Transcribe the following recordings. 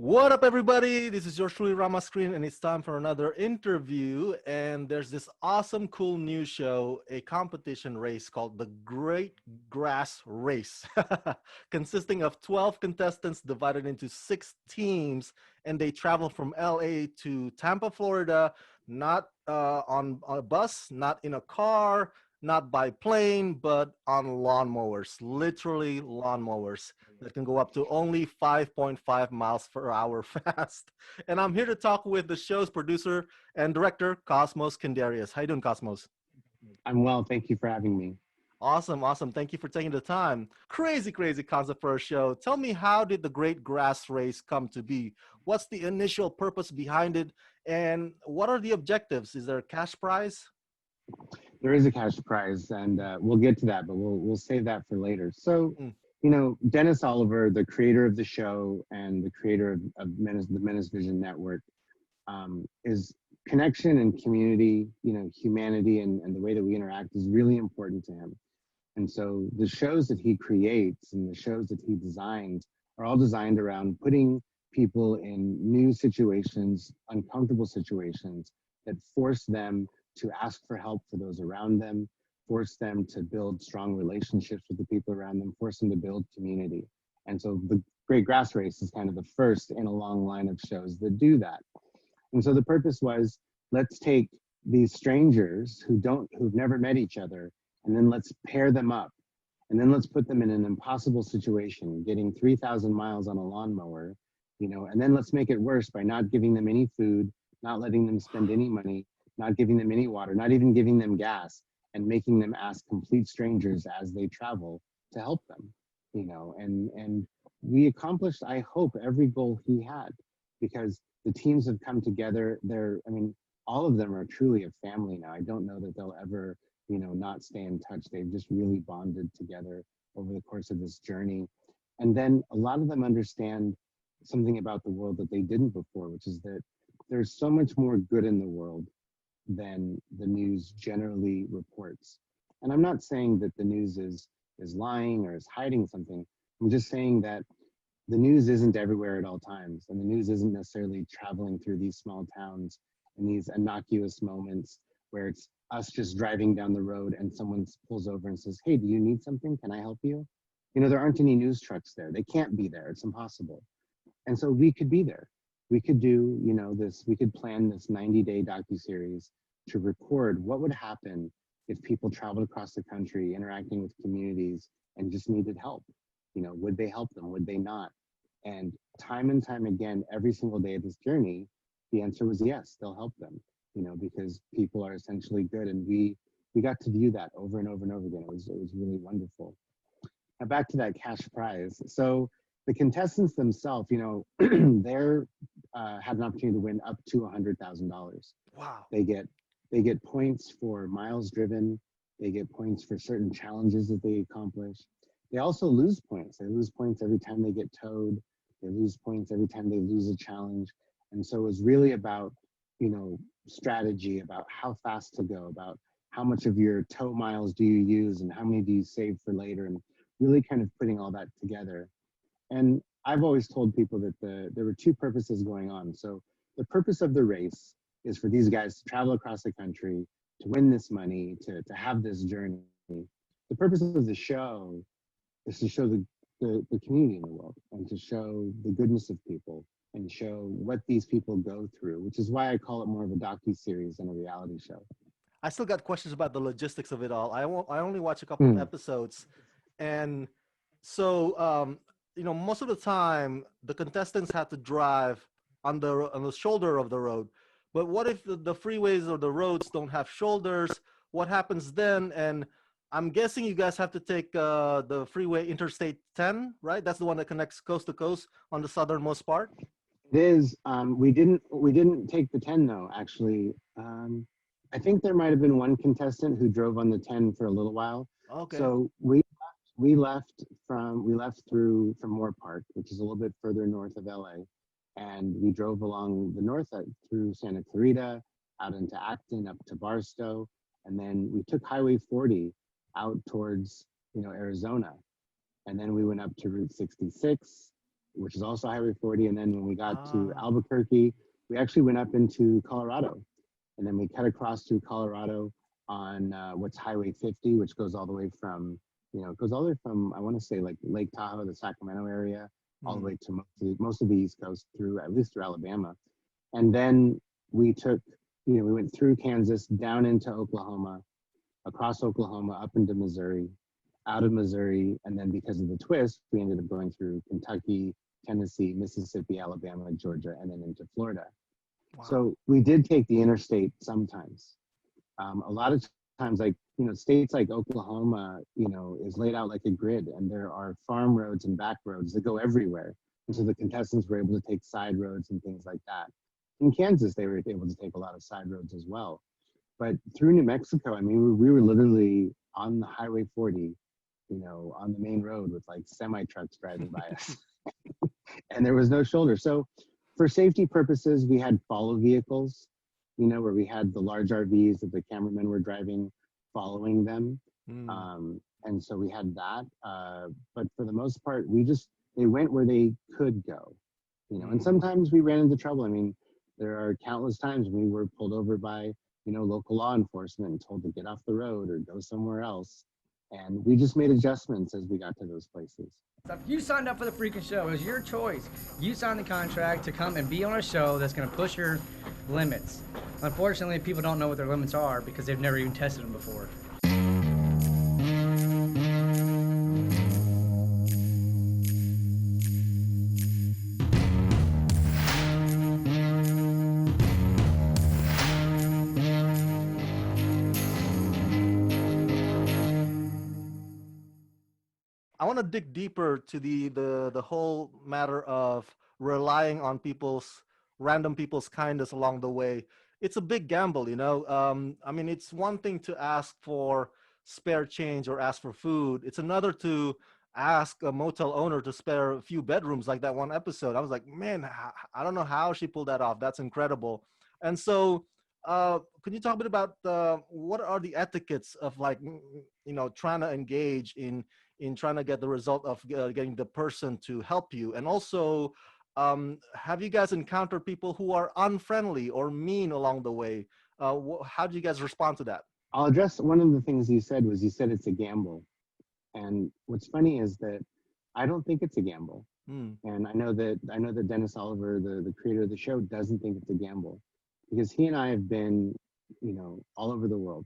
What up, everybody? This is yours truly, Rama Screen, and it's time for another interview. And there's this awesome, cool new show, a competition race called the Great Grass Race, consisting of 12 contestants divided into 6 teams, and they travel from LA to Tampa, Florida, not on a bus, not in a car, not by plane, but on lawnmowers, literally lawnmowers that can go up to only 5.5 miles per hour fast. And I'm here to talk with the show's producer and director, Cosmos Kiindarius. How you doing, Cosmos? I'm well, thank you for having me. Awesome, awesome. Thank you for taking the time. Crazy, crazy concept for a show. Tell me, how did the Great Grass Race come to be? What's the initial purpose behind it? And what are the objectives? Is there a cash prize? There is a cash prize, and we'll get to that, but we'll save that for later. So, Mm. Dennis Oliver, the creator of the show and the creator of the Menace Vision Network, is connection and community, humanity and the way that we interact is really important to him. And so the shows that he creates and the shows that he designs are all designed around putting people in new situations, uncomfortable situations that force them to ask for help for those around them, force them to build strong relationships with the people around them, force them to build community. And so the Great Grass Race is kind of the first in a long line of shows that do that. And so the purpose was, let's take these strangers who've never met each other, and then let's pair them up. And then let's put them in an impossible situation, getting 3,000 miles on a lawnmower, and then let's make it worse by not giving them any food, not letting them spend any money, not giving them any water, not even giving them gas, and making them ask complete strangers as they travel to help them, and we accomplished, I hope, every goal he had, because the teams have come together. All of them are truly a family now. I don't know that they'll ever, not stay in touch. They've just really bonded together over the course of this journey. And then a lot of them understand something about the world that they didn't before, which is that there's so much more good in the world than the news generally reports. And I'm not saying that the news is lying or is hiding something. I'm just saying that the news isn't everywhere at all times, and the news isn't necessarily traveling through these small towns in these innocuous moments where it's us just driving down the road and someone pulls over and says, "Hey, do you need something? Can I help you?" There aren't any news trucks there. They can't be there. It's impossible. And so we could be there. We could do, we could plan this 90-day docuseries to record what would happen if people traveled across the country interacting with communities and just needed help. Would they help them? Would they not? And time again, every single day of this journey, the answer was yes, they'll help them, because people are essentially good. And we got to view that over and over and over again. It was really wonderful. Now back to that cash prize. So the contestants themselves, they're had an opportunity to win up to $100,000. Wow. They get points for miles driven. They get points for certain challenges that they accomplish. They also lose points. They lose points every time they get towed. They lose points every time they lose a challenge. And so it was really about, strategy, about how fast to go, about how much of your tow miles do you use and how many do you save for later, and really kind of putting all that together. And I've always told people that there were two purposes going on. So the purpose of the race is for these guys to travel across the country, to win this money, to have this journey. The purpose of the show is to show the community in the world, and to show the goodness of people, and show what these people go through, which is why I call it more of a docu-series than a reality show. I still got questions about the logistics of it all. I only watch a couple of episodes, and so most of the time the contestants have to drive on the shoulder of the road. But what if the freeways or the roads don't have shoulders? What happens then? And I'm guessing you guys have to take the freeway Interstate 10, right? That's the one that connects coast to coast on the southernmost part. It is. We didn't take the 10 though. Actually, I think there might have been one contestant who drove on the 10 for a little while. Okay. So we left through from Moore Park, which is a little bit further north of LA, and we drove along the north through Santa Clarita, out into Acton, up to Barstow, and then we took Highway 40 out towards Arizona, and then we went up to Route 66, which is also Highway 40. And then when we got to Ah. Albuquerque, we actually went up into Colorado, and then we cut across through Colorado on what's Highway 50, which goes all the way from, it goes all the way from, I want to say like Lake Tahoe, the Sacramento area, all the Mm. way to most of the East Coast through, at least through Alabama. And then we took, we went through Kansas down into Oklahoma, across Oklahoma, up into Missouri, out of Missouri. And then because of the twist, we ended up going through Kentucky, Tennessee, Mississippi, Alabama, Georgia, and then into Florida. Wow. So we did take the interstate sometimes. A lot of times, like, states like Oklahoma, is laid out like a grid, and there are farm roads and back roads that go everywhere. And so the contestants were able to take side roads and things like that. In Kansas, they were able to take a lot of side roads as well. But through New Mexico, I mean, we were literally on the Highway 40, on the main road with like semi trucks driving by us, and there was no shoulder. So for safety purposes, we had follow vehicles, where we had the large RVs that the cameramen were driving, following them. Mm. And so we had that. But for the most part, they went where they could go, and Mm. sometimes we ran into trouble. I mean, there are countless times we were pulled over by, local law enforcement and told to get off the road or go somewhere else. And we just made adjustments as we got to those places. You signed up for the freaking show. It was your choice. You signed the contract to come and be on a show that's going to push your limits. Unfortunately, people don't know what their limits are because they've never even tested them before. I want to dig deeper to the whole matter of relying on random people's kindness along the way. It's a big gamble, you know. I mean, it's one thing to ask for spare change or ask for food. It's another to ask a motel owner to spare a few bedrooms, like that one episode. I was like, man, I don't know how she pulled that off. That's incredible. And so, can you talk a bit about what are the etiquettes of like, trying to engage in trying to get the result of getting the person to help you? And also, have you guys encountered people who are unfriendly or mean along the way? How do you guys respond to that? I'll address one of the things you said it's a gamble. And what's funny is that I don't think it's a gamble. Hmm. And I know that Dennis Oliver, the creator of the show, doesn't think it's a gamble, because he and I have been, all over the world,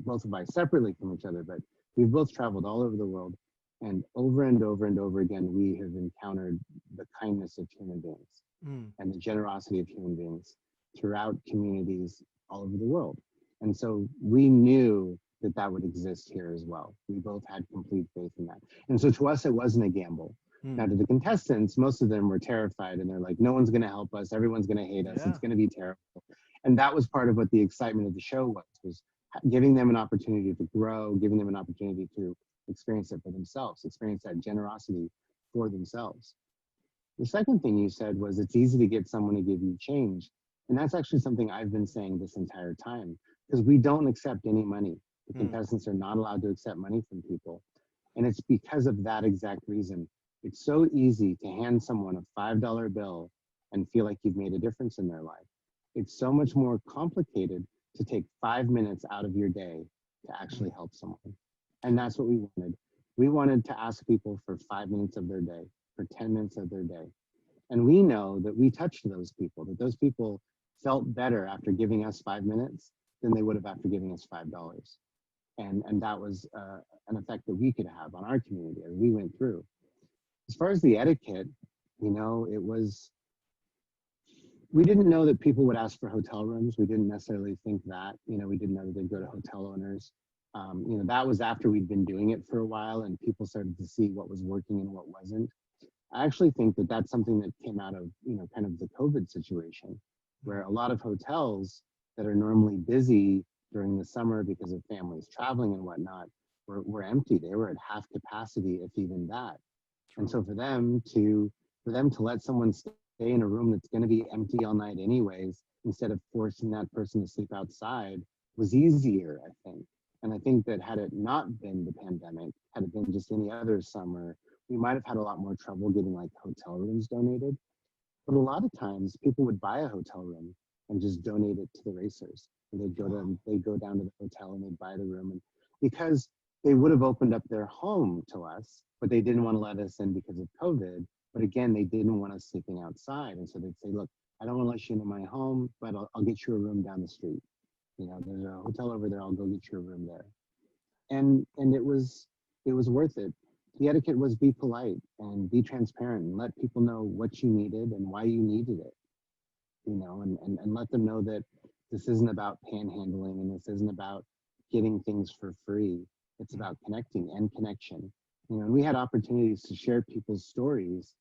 both of us separately from each other, but we've both traveled all over the world. And over and over and over again, we have encountered the kindness of human beings Hmm. and the generosity of human beings throughout communities all over the world. And so we knew that that would exist here as well. We both had complete faith in that. And so to us, it wasn't a gamble. Hmm. Now, to the contestants, most of them were terrified, and they're like, no one's going to help us. Everyone's going to hate us. Yeah. It's going to be terrible. And that was part of what the excitement of the show was giving them an opportunity to grow, giving them an opportunity to experience it for themselves, experience that generosity for themselves. The second thing you said was it's easy to get someone to give you change. And that's actually something I've been saying this entire time, because we don't accept any money. The Hmm. contestants are not allowed to accept money from people. And it's because of that exact reason. It's so easy to hand someone a $5 bill and feel like you've made a difference in their life. It's so much more complicated to take 5 minutes out of your day to actually help someone. And that's what we wanted. We wanted to ask people for 5 minutes of their day, for 10 minutes of their day. And we know that we touched those people, that those people felt better after giving us 5 minutes than they would have after giving us $5. And that was an effect that we could have on our community as we went through. As far as the etiquette, it was, we didn't know that people would ask for hotel rooms. We didn't necessarily think that, we didn't know that they'd go to hotel owners. That was after we'd been doing it for a while and people started to see what was working and what wasn't. I actually think that that's something that came out of, kind of the COVID situation, where a lot of hotels that are normally busy during the summer because of families traveling and whatnot were empty. They were at half capacity, if even that. And True. so for them to let someone stay in a room that's going to be empty all night anyways, instead of forcing that person to sleep outside, was easier, I think. And I think that had it not been the pandemic, had it been just any other summer we might have had a lot more trouble getting like hotel rooms donated. But a lot of times people would buy a hotel room and just donate it to the racers. And Wow. they'd go down to the hotel and they'd buy the room. And because they would have opened up their home to us, but they didn't want to let us in because of COVID. But again, they didn't want us sleeping outside. And so they'd say, look, I don't want to let you into my home, but I'll get you a room down the street. You know, there's a hotel over there. I'll go get you a room there. And it was worth it. The etiquette was be polite and be transparent and let people know what you needed and why you needed it, you know, and let them know that this isn't about panhandling and this isn't about getting things for free. It's Mm. about connecting and connection. You know, and we had opportunities to share people's stories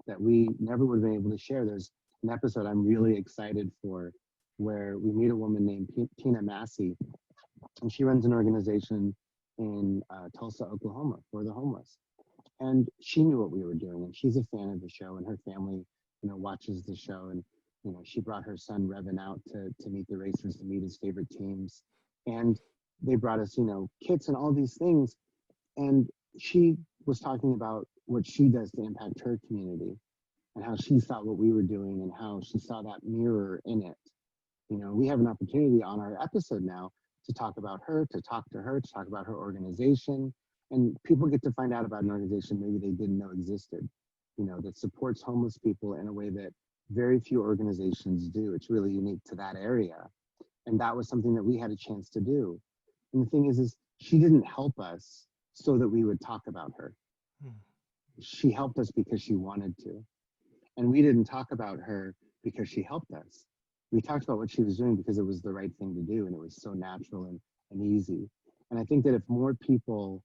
that we never would have been able to share. There's an episode I'm really excited for where we meet a woman named Tina Massey, and she runs an organization in Tulsa, Oklahoma for the homeless. And she knew what we were doing, and she's a fan of the show, and her family, you know, watches the show. And you know, she brought her son Revan out to meet the racers, to meet his favorite teams, and they brought us, you know, kits and all these things. And she was talking about what she does to impact her community, and how she saw what we were doing, and how she saw that mirror in it. You know, we have an opportunity on our episode now to talk about her, to talk to her, to talk about her organization. And people get to find out about an organization maybe they didn't know existed, you know, that supports homeless people in a way that very few organizations do. It's really unique to that area. And that was something that we had a chance to do. And the thing is she didn't help us so that we would talk about her. Mm. She helped us because she wanted to. And we didn't talk about her because she helped us. We talked about what she was doing because it was the right thing to do and it was so natural and easy. And I think that if more people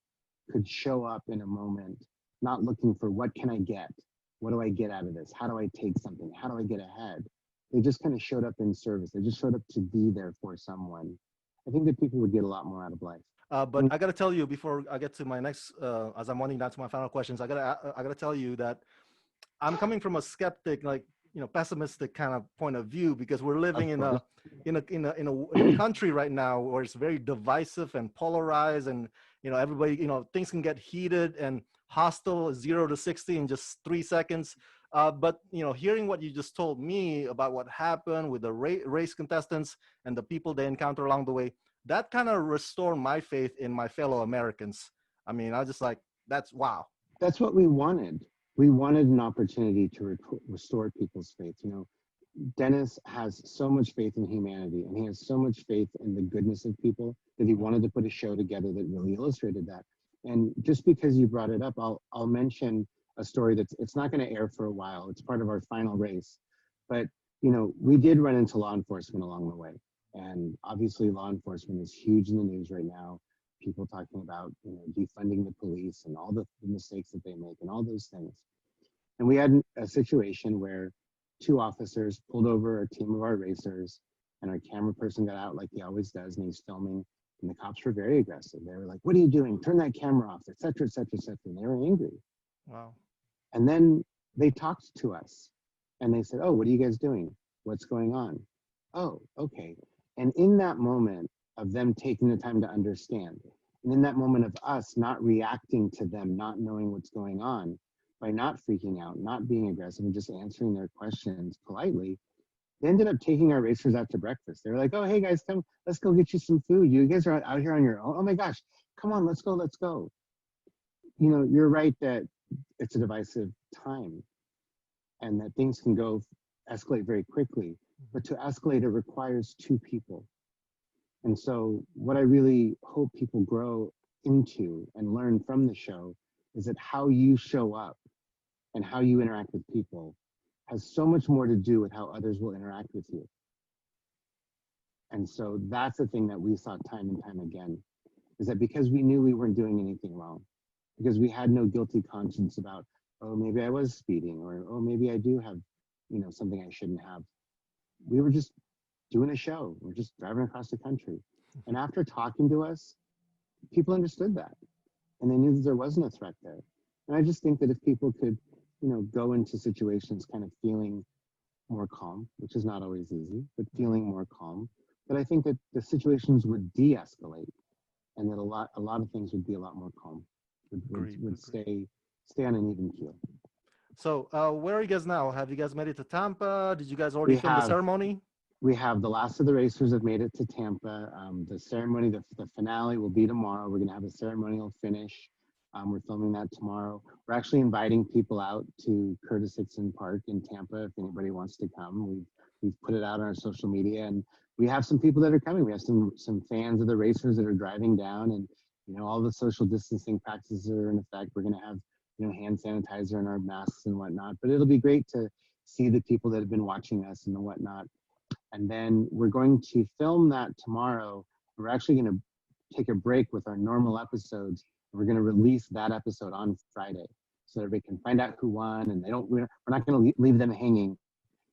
could show up in a moment, not looking for what can I get? What do I get out of this? How do I take something? How do I get ahead? They just kind of showed up in service. They just showed up to be there for someone. I think that people would get a lot more out of life. But And I gotta tell you before I get to my next, as I'm winding down to my final questions, I gotta tell you that I'm coming from a skeptic, like pessimistic kind of point of view because we're living of in course, a country right now where it's very divisive and polarized, and everybody, things can get heated and hostile, 0 to 60 in just 3 seconds. But hearing what you just told me about what happened with the race contestants and the people they encounter along the way, that kind of restored my faith in my fellow Americans. I mean, I was just like, that's wow. that's what we wanted. We wanted an opportunity to restore people's faith. You know, Dennis has so much faith in humanity and he has so much faith in the goodness of people that he wanted to put a show together that really illustrated that. And just because you brought it up, I'll mention a story that's it's not going to air for a while. It's part of our final race. But you know, we did run into law enforcement along the way. And obviously law enforcement is huge in the news right now. People talking about, you know, defunding the police and all the mistakes that they make and all those things. And we had a situation where two officers pulled over a team of our racers, and our camera person got out like he always does, and he's filming. And the cops were very aggressive. They were like, "What are you doing? Turn that camera off," et cetera, et cetera, et cetera. And they were angry. Wow. And then they talked to us and they said, "Oh, what are you guys doing? What's going on?" "Oh, okay." And in that moment of them taking the time to understand, and in that moment of us not reacting to them, not knowing what's going on, by not freaking out, not being aggressive, and just answering their questions politely, they ended up taking our racers out to breakfast. They were like, "Oh, hey guys, come, let's go get you some food. You guys are out here on your own. Oh my gosh, come on, let's go, let's go." You know, you're right that it's a divisive time and that things can go escalate very quickly. But to escalate, it requires two people. And so, what I really hope people grow into and learn from the show is that how you show up and how you interact with people has so much more to do with how others will interact with you. And so that's the thing that we saw time and time again, is that because we knew we weren't doing anything wrong, because we had no guilty conscience about, oh, maybe I was speeding, or oh, maybe I do have, you know, something I shouldn't have. We were just doing a show. We're just driving across the country. And after talking to us, people understood that. And they knew that there wasn't a threat there. And I just think that if people could, you know, go into situations kind of feeling more calm, which is not always easy, but feeling more calm, that I think that the situations would de-escalate and that a lot of things would be a lot more calm, Agreed. would Agreed. stay stay on an even keel. So, where are you guys now? Have you guys made it to Tampa? Did you guys already We film the have. ceremony? We have the last of the racers have made it to Tampa. The ceremony, the finale will be tomorrow. We're going to have a ceremonial finish. We're filming that tomorrow. We're actually inviting people out to Curtis Hickson Park in Tampa if anybody wants to come. We've put it out on our social media, and we have some people that are coming. We have some fans of the racers that are driving down, and all the social distancing practices are in effect. We're going to have hand sanitizer and our masks and whatnot. But it'll be great to see the people that have been watching us and whatnot. And then we're going to film that tomorrow. We're actually going to take a break with our normal episodes. We're going to release that episode on Friday so that everybody can find out who won, and we're not going to leave them hanging.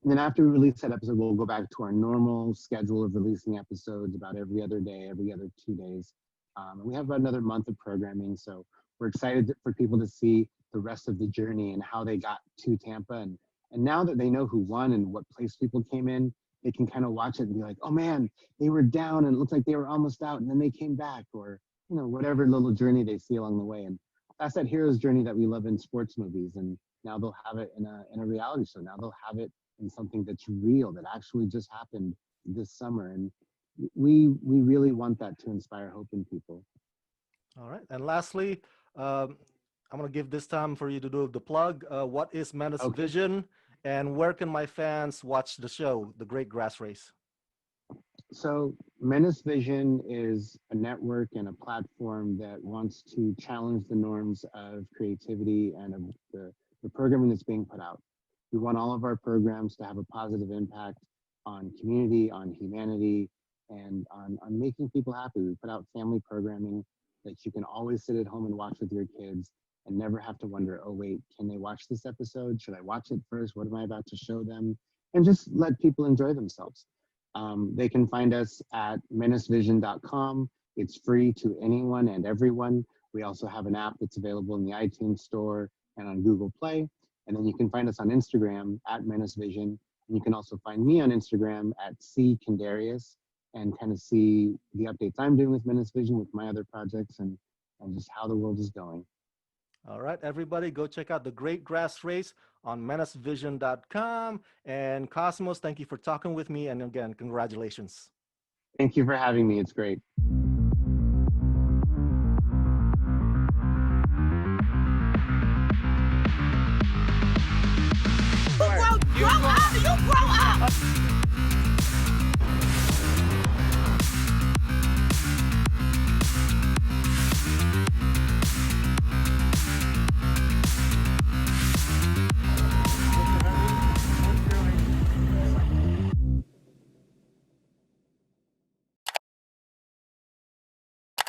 And then after we release that episode, we'll go back to our normal schedule of releasing episodes about every other day, every other 2 days. And we have about another month of programming. So we're excited for people to see the rest of the journey and how they got to Tampa. And now that they know who won and what place people came in, they can kind of watch it and be like, oh man, they were down and it looked like they were almost out and then they came back, or whatever little journey they see along the way. And that's that hero's journey that we love in sports movies. And now they'll have it in a reality show. Now they'll have it in something that's real, that actually just happened this summer. And we really want that to inspire hope in people. All right. And lastly, I'm going to give this time for you to do the plug. What is Menace Vision? And where can my fans watch the show, The Great Grass Race? So Menace Vision is a network and a platform that wants to challenge the norms of creativity and of the programming that's being put out. We want all of our programs to have a positive impact on community, on humanity, and on making people happy. We put out family programming that you can always sit at home and watch with your kids and never have to wonder, oh wait, can they watch this episode? Should I watch it first? What am I about to show them? And just let people enjoy themselves. They can find us at menacevision.com. It's free to anyone and everyone. We also have an app that's available in the iTunes store and on Google Play. And then you can find us on Instagram at menacevision. And you can also find me on Instagram at Kiindarius and kind of see the updates I'm doing with Menace Vision, with my other projects, and just how the world is going. All right, everybody, go check out The Great Grass Race on menacevision.com. And Cosmos, thank you for talking with me. And again, congratulations. Thank you for having me. It's great. You grow up!